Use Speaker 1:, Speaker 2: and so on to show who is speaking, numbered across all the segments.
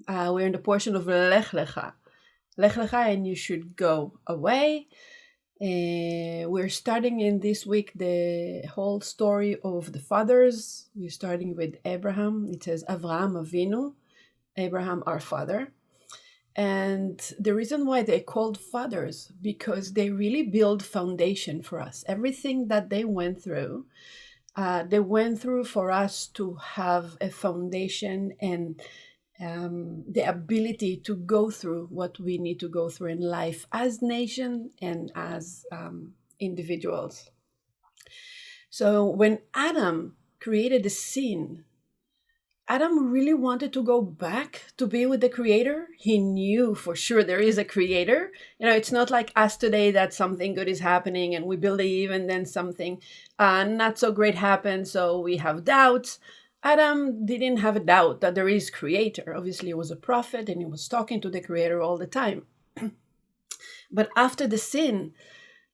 Speaker 1: We're in the portion of Lech Lecha. Lech Lecha, and you should go away. We're starting in this week the whole story of the fathers. We're starting with Abraham. It says Avraham Avinu, Abraham our father. And the reason why they're called fathers, because they really build foundation for us. Everything that they went through for us to have a foundation and the ability to go through what we need to go through in life as nation and as individuals. So when Adam created the sin, Adam really wanted to go back to be with the creator. He knew for sure there is a creator. It's not like us today that something good is happening and we believe and then something not so great happens, so we have doubts. Adam didn't have a doubt that there is creator. Obviously, he was a prophet and he was talking to the creator all the time. But after the sin,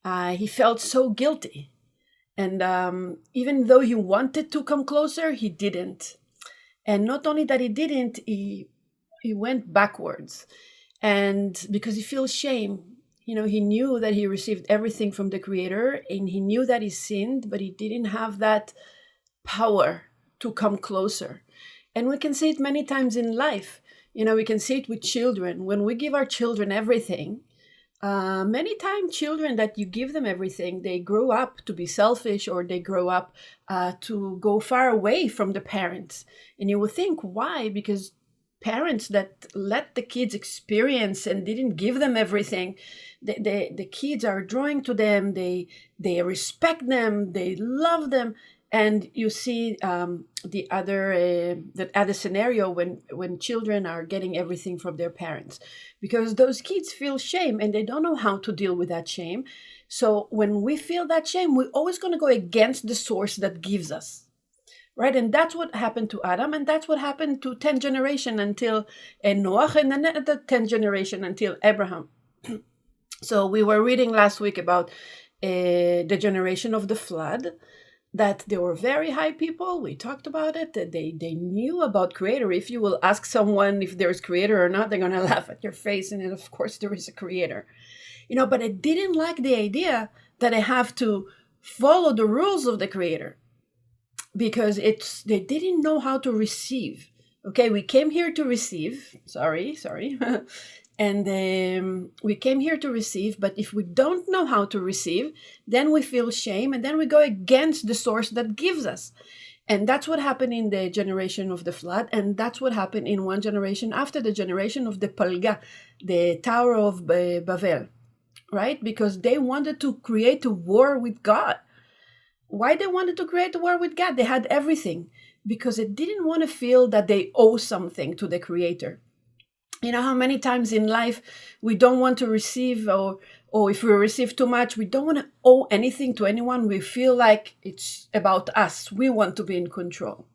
Speaker 1: he felt so guilty. And even though he wanted to come closer, he didn't. And not only that he didn't, he went backwards. And because he feels shame, he knew that he received everything from the creator and he knew that he sinned, but he didn't have that power to come closer. And we can see it many times in life. We can see it with children. When we give our children everything, many times children that you give them everything, they grow up to be selfish, or they grow up to go far away from the parents. And you will think, why? Because parents that let the kids experience and didn't give them everything, the kids are drawing to them, they respect them, they love them. And you see the other scenario when children are getting everything from their parents, because those kids feel shame and they don't know how to deal with that shame. So when we feel that shame, we're always going to go against the source that gives us, right? And that's what happened to Adam, and that's what happened to 10th generation until Noach, and then the 10th generation until Abraham. So we were reading last week about the generation of the flood, that they were very high people. We talked about it, that they knew about creator. If you will ask someone if there's creator or not, they're going to laugh at your face. And of course there is a creator, but I didn't like the idea that I have to follow the rules of the creator, because they didn't know how to receive. Okay, we came here to receive. Sorry. And we came here to receive, but if we don't know how to receive, then we feel shame, and then we go against the source that gives us. And that's what happened in the generation of the flood, and that's what happened in one generation after the generation of the Palga, the Tower of Babel, right? Because they wanted to create a war with God. Why they wanted to create a war with God? They had everything, because they didn't want to feel that they owe something to the Creator. How many times in life we don't want to receive, or if we receive too much, we don't want to owe anything to anyone. We feel like it's about us. We want to be in control.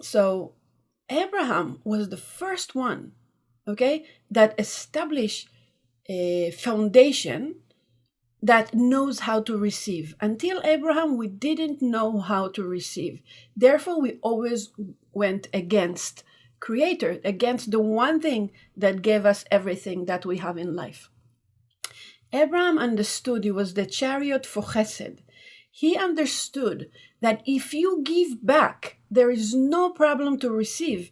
Speaker 1: So Abraham was the first one, okay, that established a foundation that knows how to receive. Until Abraham, we didn't know how to receive. Therefore, we always went against Creator, against the one thing that gave us everything that we have in life. Abraham understood he was the chariot for chesed. He understood that if you give back, there is no problem to receive.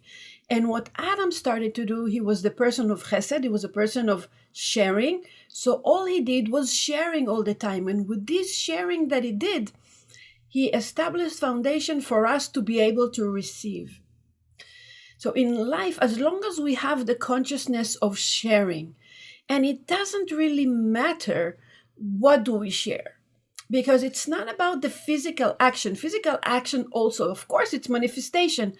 Speaker 1: And what Adam started to do, he was the person of chesed, he was a person of sharing. So all he did was sharing all the time. And with this sharing that he did, he established foundation for us to be able to receive. So in life, as long as we have the consciousness of sharing, and it doesn't really matter what do we share, because it's not about the physical action. Physical action also, of course, it's manifestation,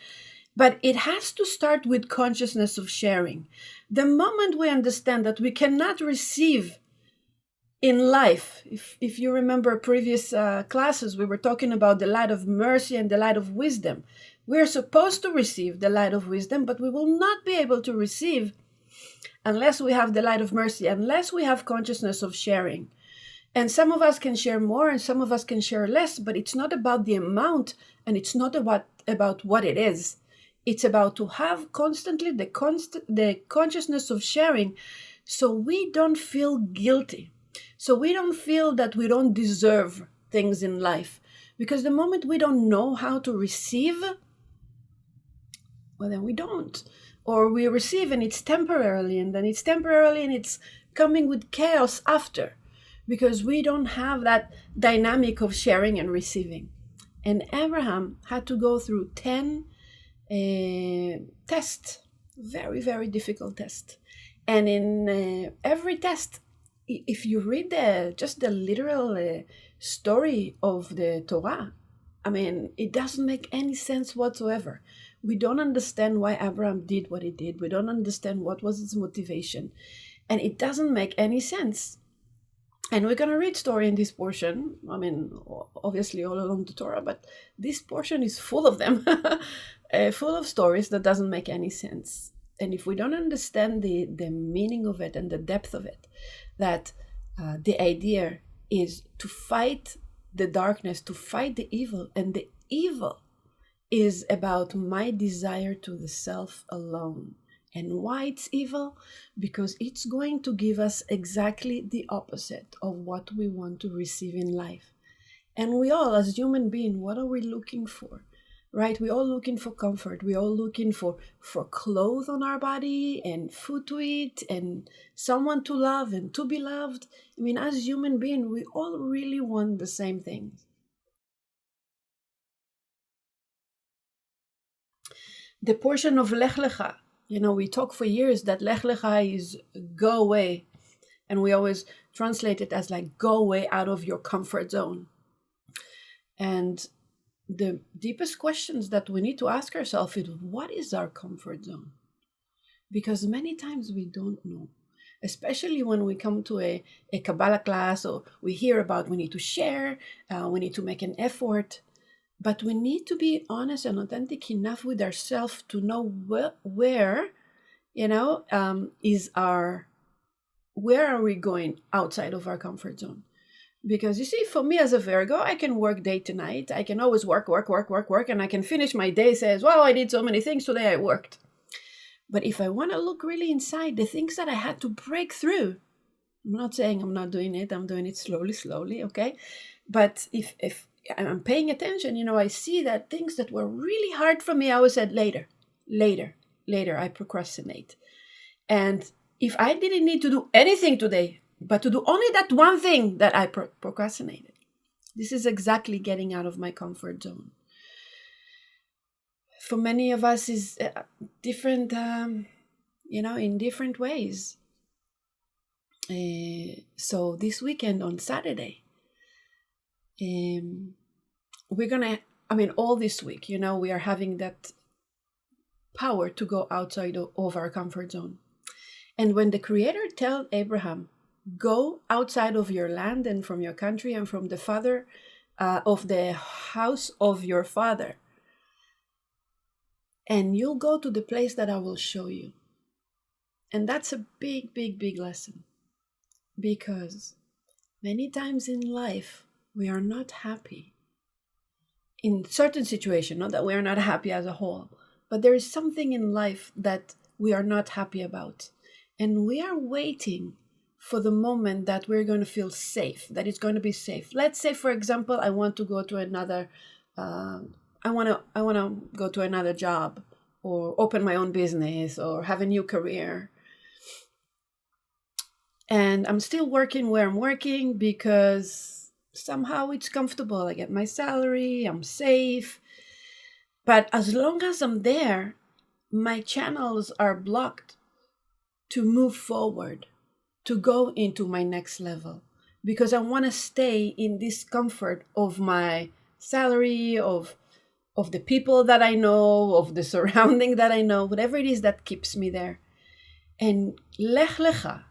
Speaker 1: but it has to start with consciousness of sharing. The moment we understand that we cannot receive in life, if you remember previous classes, we were talking about the light of mercy and the light of wisdom. We're supposed to receive the light of wisdom, but we will not be able to receive unless we have the light of mercy, unless we have consciousness of sharing. And some of us can share more and some of us can share less, but it's not about the amount and it's not about what it is. It's about to have constantly the consciousness of sharing, so we don't feel guilty. So we don't feel that we don't deserve things in life. Because the moment we don't know how to receive, well, then we don't. Or we receive and it's temporarily, and then it's temporarily and it's coming with chaos after. Because we don't have that dynamic of sharing and receiving. And Abraham had to go through 10 tests, very, very difficult tests. And in every test, if you read just the literal story of the Torah, I mean, it doesn't make any sense whatsoever. We don't understand why Abraham did what he did. We don't understand what was his motivation. And it doesn't make any sense. And we're going to read story in this portion. I mean, obviously all along the Torah, but this portion is full of them, full of stories that doesn't make any sense. And if we don't understand the meaning of it and the depth of it, that the idea is to fight the darkness, to fight the evil, and the evil is about my desire to the self alone. And why it's evil? Because it's going to give us exactly the opposite of what we want to receive in life. And we all, as human beings, what are we looking for? Right? We're all looking for comfort. We're all looking for clothes on our body and food to eat and someone to love and to be loved. I mean, as human beings, we all really want the same things. The portion of Lech Lecha, we talk for years that Lech Lecha is go away. And we always translate it as like, go away out of your comfort zone. And the deepest questions that we need to ask ourselves is, what is our comfort zone? Because many times we don't know, especially when we come to a Kabbalah class or we hear about we need to share, we need to make an effort. But we need to be honest and authentic enough with ourselves to know where where are we going outside of our comfort zone? Because you see, for me as a Virgo, I can work day to night. I can always work, and I can finish my day says, well, I did so many things today, I worked. But if I want to look really inside, the things that I had to break through, I'm not saying I'm not doing it, I'm doing it slowly, okay? But if I'm paying attention, I see that things that were really hard for me, I always said later, I procrastinate. And if I didn't need to do anything today, but to do only that one thing that I procrastinated, this is exactly getting out of my comfort zone. For many of us is different, in different ways. So this weekend on Saturday, we're gonna, all this week, we are having that power to go outside of our comfort zone. And when the Creator told Abraham, go outside of your land and from your country and from the father of the house of your father, and you'll go to the place that I will show you. And that's a big, big, big lesson. Because many times in life, we are not happy. In certain situations, not that we are not happy as a whole, but there is something in life that we are not happy about. And we are waiting for the moment that we're going to feel safe, that it's going to be safe. Let's say, for example, I want to go to another, I want to go to another job or open my own business or have a new career. And I'm still working where I'm working because somehow it's comfortable. I get my salary, I'm safe. But as long as I'm there, my channels are blocked to move forward, to go into my next level, because I want to stay in this comfort of my salary, of the people that I know, of the surrounding that I know, whatever it is that keeps me there. And Lech Lecha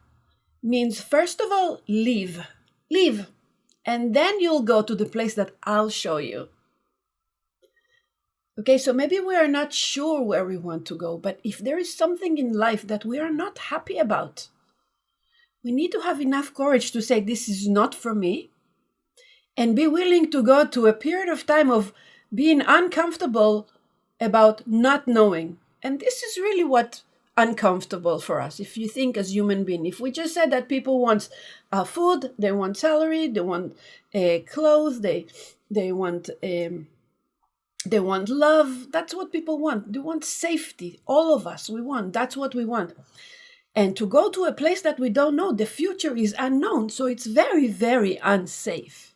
Speaker 1: means, first of all, leave. And then you'll go to the place that I'll show you. Okay, so maybe we are not sure where we want to go, but if there is something in life that we are not happy about, we need to have enough courage to say, this is not for me, and be willing to go to a period of time of being uncomfortable about not knowing. And this is really what uncomfortable for us. If you think as human being, if we just said that people want food, they want salary, they want clothes, they want love. That's what people want. They want safety. All of us, we want. That's what we want. And to go to a place that we don't know, the future is unknown. So it's very, very unsafe.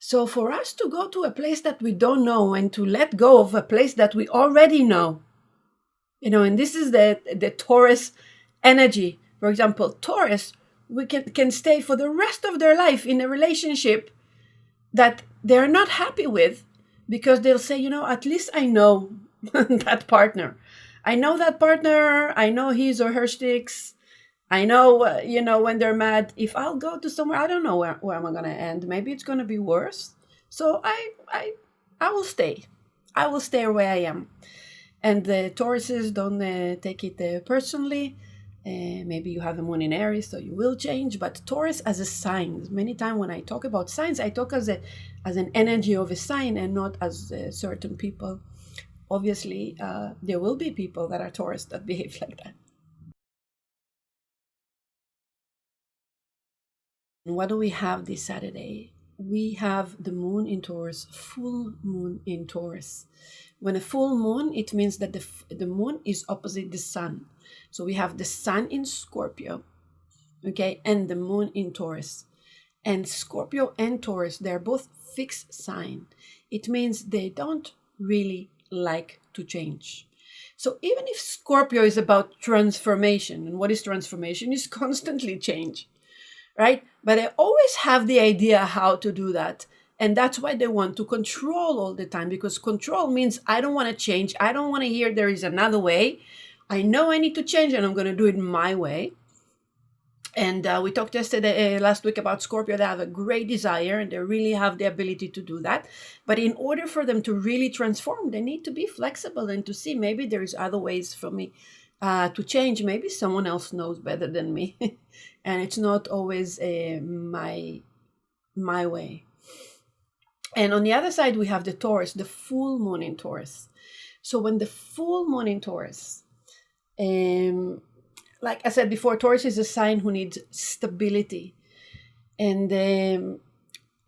Speaker 1: So for us to go to a place that we don't know and to let go of a place that we already know, and this is the Taurus energy. For example, Taurus, we can stay for the rest of their life in a relationship that they're not happy with, because they'll say, at least I know that partner. I know that partner. I know his or her sticks. I know, when they're mad. If I'll go to somewhere, I don't know where am I going to end. Maybe it's going to be worse. So I will stay. I will stay where I am. And the Tauruses don't take it personally. Maybe you have a moon in Aries, so you will change. But Taurus as a sign. Many times when I talk about signs, I talk as an energy of a sign and not as certain people. Obviously, there will be people that are Taurus that behave like that. And what do we have this Saturday? We have the moon in Taurus, full moon in Taurus. When a full moon, it means that the moon is opposite the sun. So we have the sun in Scorpio, okay, and the moon in Taurus. And Scorpio and Taurus, they're both fixed sign. It means they don't really like to change. So even if Scorpio is about transformation, and what is transformation? Is constantly change, right? But they always have the idea how to do that. And that's why they want to control all the time, because control means I don't want to change. I don't want to hear there is another way. I know I need to change and I'm going to do it my way. And we talked last week about Scorpio. They have a great desire and they really have the ability to do that. But in order for them to really transform, they need to be flexible and to see maybe there's other ways for me to change. Maybe someone else knows better than me. And it's not always my way. And on the other side, we have the Taurus, the full moon in Taurus. So when the full moon in Taurus, like I said before, Taurus is a sign who needs stability. And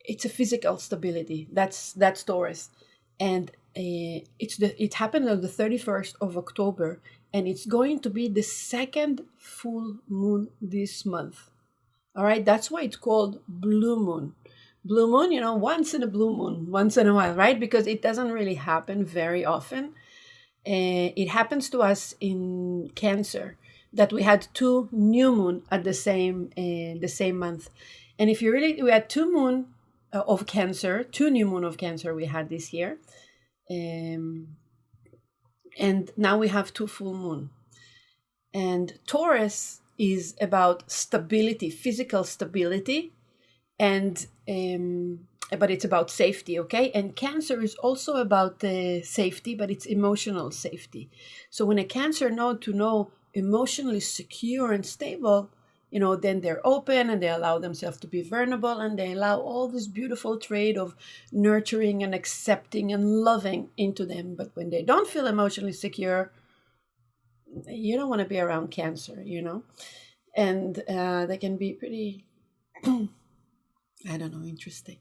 Speaker 1: it's a physical stability. That's Taurus. And it happened on the 31st of October. And it's going to be the second full moon this month. All right, that's why it's called blue moon. Blue moon, once in a blue moon, once in a while, right? Because it doesn't really happen very often. It happens to us in Cancer that we had 2 new moon at the same month. And if we had 2 moon of Cancer, 2 new moon of Cancer we had this year. And now we have 2 full moon. And Taurus is about stability, physical stability, and but it's about safety, okay? And Cancer is also about safety, but it's emotional safety. So when a Cancer knows to know emotionally secure and stable, then they're open and they allow themselves to be vulnerable, and they allow all this beautiful trait of nurturing and accepting and loving into them. But when they don't feel emotionally secure, you don't want to be around Cancer, and they can be pretty, I don't know, interesting.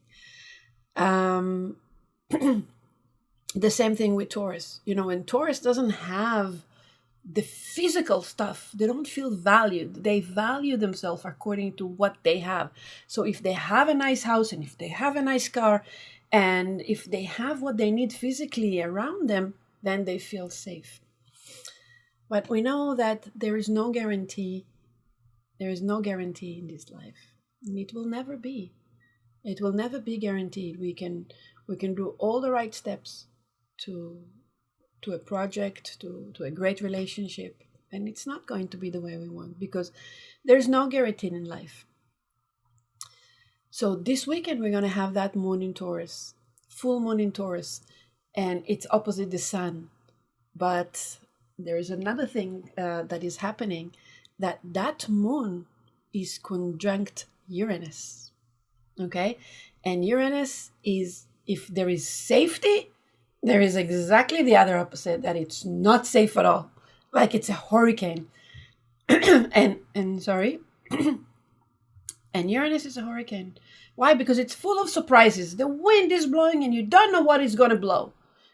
Speaker 1: The same thing with Taurus. When Taurus doesn't have the physical stuff, they don't feel valued. They value themselves according to what they have. So if they have a nice house and if they have a nice car and if they have what they need physically around them, then they feel safe. But we know that there is no guarantee. There is no guarantee in this life. And it will never be. It will never be guaranteed. We can do all the right steps to a project, to a great relationship, and it's not going to be the way we want, because there's no guarantee in life. So this weekend we're going to have that moon in Taurus, full moon in Taurus, and it's opposite the sun. But there is another thing that is happening, that moon is conjunct Uranus. Okay, and Uranus is, if there is safety, There is exactly the other opposite, that it's not safe at all, like it's a hurricane. and sorry, and Uranus is a hurricane. Why? Because it's full of surprises. The wind is blowing and you don't know what is going to blow.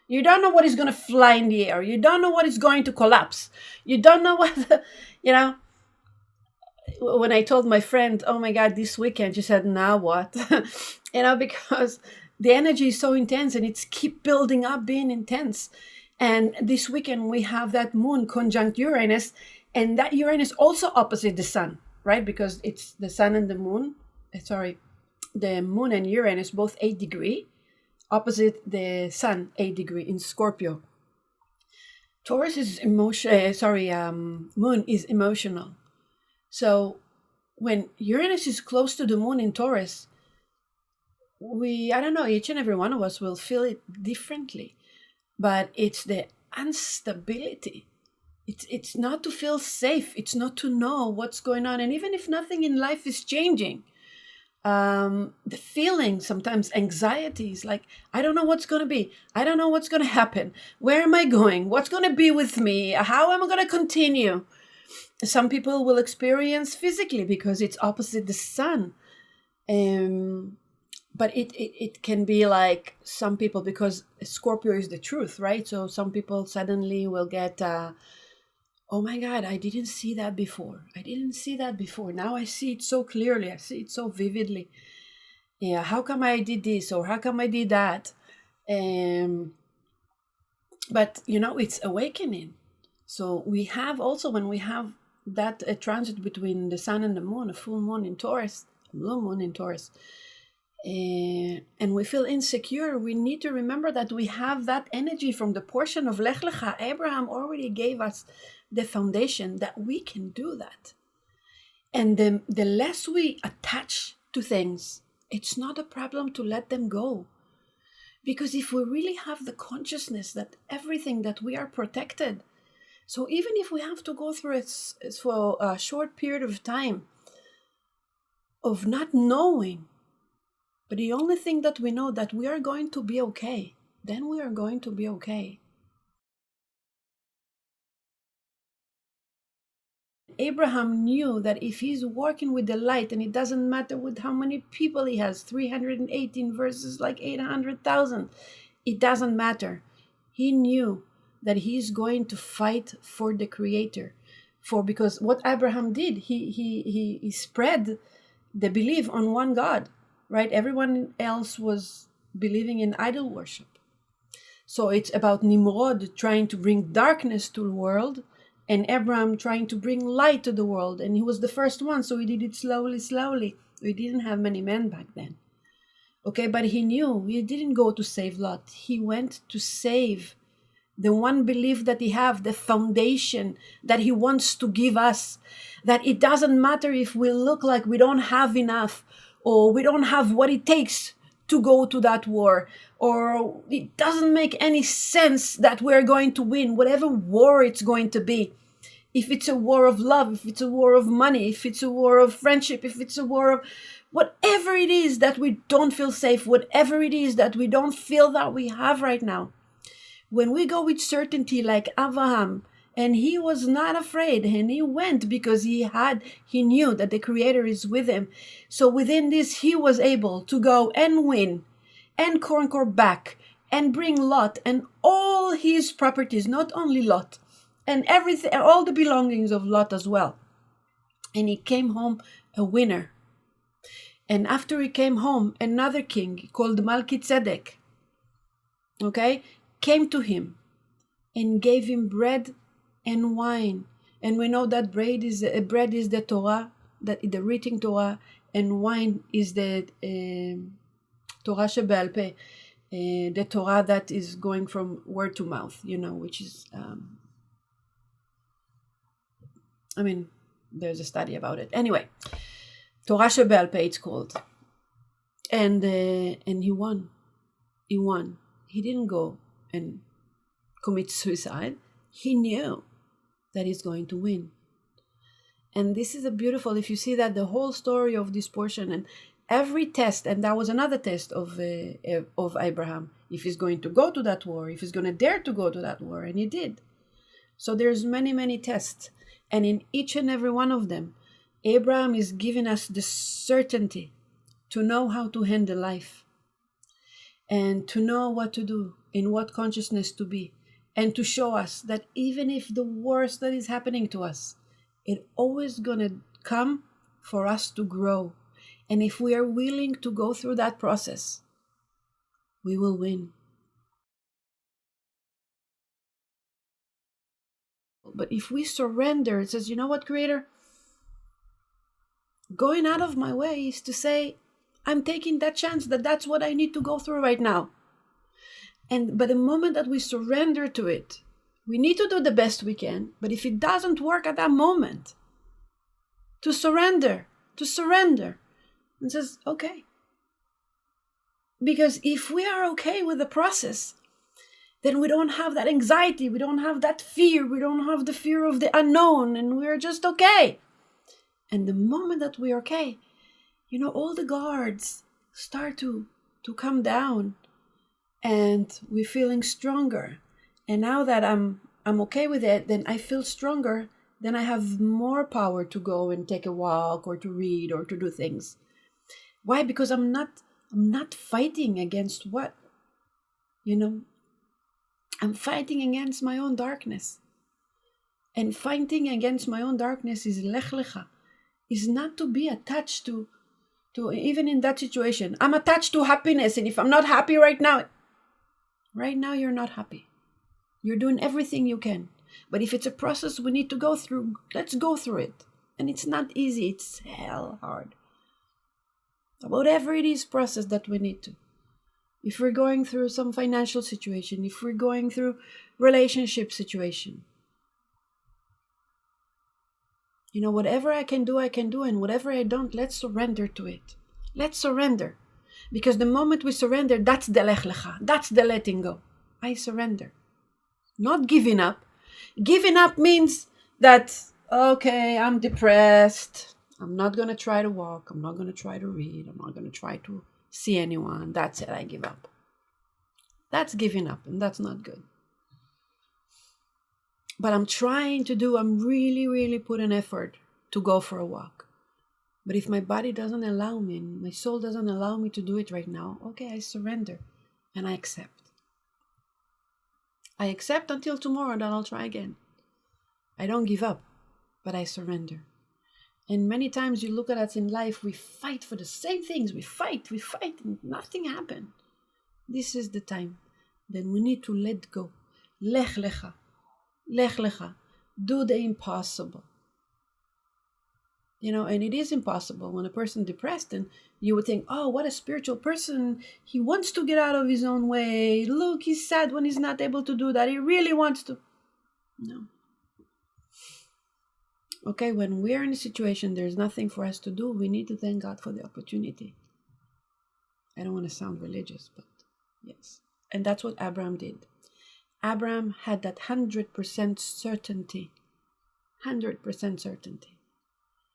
Speaker 1: You don't know what is going to fly in the air. You don't know what is going to collapse. You don't know what, you know. When I told my friend, oh my God, this weekend, she said, now what? Because the energy is so intense and it's keep building up being intense. And this weekend we have that moon conjunct Uranus, and that Uranus also opposite the sun, right? Because it's the sun and the moon, the moon and Uranus both 8 degree, opposite the sun 8 degree in Scorpio. Taurus is moon is emotional. So when Uranus is close to the moon in Taurus, I don't know, each and every one of us will feel it differently, but it's the instability. It's not to feel safe. It's not to know what's going on. And even if nothing in life is changing, the feeling, sometimes anxieties, like, I don't know what's going to be. I don't know what's going to happen. Where am I going? What's going to be with me? How am I going to continue? Some people will experience physically because it's opposite the sun. But it can be like some people, because Scorpio is the truth, right? So some people suddenly will get, oh my God, I didn't see that before. I didn't see that before. Now I see it so clearly. I see it so vividly. Yeah, how come I did this, or how come I did that? But it's awakening. So we have also, when we have that transit between the sun and the moon, a full moon in Taurus, a blue moon in Taurus, and we feel insecure, we need to remember that we have that energy from the portion of Lech Lecha. Abraham already gave us the foundation that we can do that. And the less we attach to things, it's not a problem to let them go. Because if we really have the consciousness that everything, that we are protected, so even if we have to go through it for a short period of time of not knowing, but the only thing that we know, that we are going to be okay, then we are going to be okay. Abraham knew that if he's working with the light, and it doesn't matter with how many people he has, 318 versus like 800,000, it doesn't matter. He knew that he's going to fight for the Creator, because what Abraham did, he spread the belief on one God, right? Everyone else was believing in idol worship. So it's about Nimrod trying to bring darkness to the world, and Abraham trying to bring light to the world. And he was the first one, so he did it slowly. We didn't have many men back then. Okay, but he knew he didn't go to save Lot. He went to save the one belief that he have, the foundation that he wants to give us, that it doesn't matter if we look like we don't have enough, or we don't have what it takes to go to that war, or it doesn't make any sense that we're going to win, whatever war it's going to be. If it's a war of love, if it's a war of money, if it's a war of friendship, if it's a war of whatever it is that we don't feel safe, whatever it is that we don't feel that we have right now. When we go with certainty like Abraham, and he was not afraid, and he went because he knew that the Creator is with him. So within this, he was able to go and win and conquer back and bring Lot and all his properties, not only Lot, and everything, all the belongings of Lot as well. And he came home a winner. And after he came home, another king called Melchizedek, came to him and gave him bread and wine. And we know that bread is the Torah, that the written Torah, and wine is the Torah Shebe'al Peh, the Torah that is going from word to mouth, which is, there's a study about it. Anyway, Torah Shebe'al Peh it's called. And he won. He won. He didn't go and commit suicide. He knew that he's going to win. And this is a beautiful, if you see that the whole story of this portion, and every test, and that was another test of Abraham, if he's going to go to that war, if he's going to dare to go to that war, and he did. So there's many tests, and in each and every one of them, Abraham is giving us the certainty to know how to handle life, and to know what to do, in what consciousness to be, and to show us that even if the worst that is happening to us, it's always going to come for us to grow. And if we are willing to go through that process, we will win. But if we surrender, it says, you know what, Creator? Going out of my way is to say, I'm taking that chance that that's what I need to go through right now. But the moment that we surrender to it, we need to do the best we can. But if it doesn't work at that moment, to surrender, and says, okay. Because if we are okay with the process, then we don't have that anxiety, we don't have that fear, we don't have the fear of the unknown, and we're just okay. And the moment that we're okay, all the guards start to come down, and we're feeling stronger. And now that I'm okay with it, then I feel stronger, then I have more power to go and take a walk or to read or to do things. Why? Because I'm not fighting against what? I'm fighting against my own darkness. And fighting against my own darkness is Lech Lecha. Is not to be attached to even in that situation. I'm attached to happiness, and if I'm not happy right now you're not happy. You're doing everything you can. But if it's a process we need to go through, let's go through it. And it's not easy, it's hell hard. Whatever it is process that we need to. If we're going through some financial situation, if we're going through relationship situation, whatever I can do, and whatever I don't, let's surrender to it. Let's surrender. Because the moment we surrender, that's the Lech Lecha, that's the letting go. I surrender. Not giving up. Giving up means that, okay, I'm depressed. I'm not going to try to walk. I'm not going to try to read. I'm not going to try to see anyone. That's it. I give up. That's giving up, and that's not good. But I'm really, really put an effort to go for a walk. But if my body doesn't allow me, and my soul doesn't allow me to do it right now, okay, I surrender and I accept. I accept until tomorrow, then I'll try again. I don't give up, but I surrender. And many times you look at us in life, we fight for the same things. We fight, and nothing happens. This is the time. Then we need to let go. Lech Lecha. Lech Lecha. Do the impossible. And it is impossible when a person is depressed, and you would think, oh, what a spiritual person. He wants to get out of his own way. Look, he's sad when he's not able to do that. He really wants to. No. Okay, when we're in a situation, there's nothing for us to do. We need to thank God for the opportunity. I don't want to sound religious, but yes. And that's what Abraham did. Abraham had that 100% certainty. 100% certainty.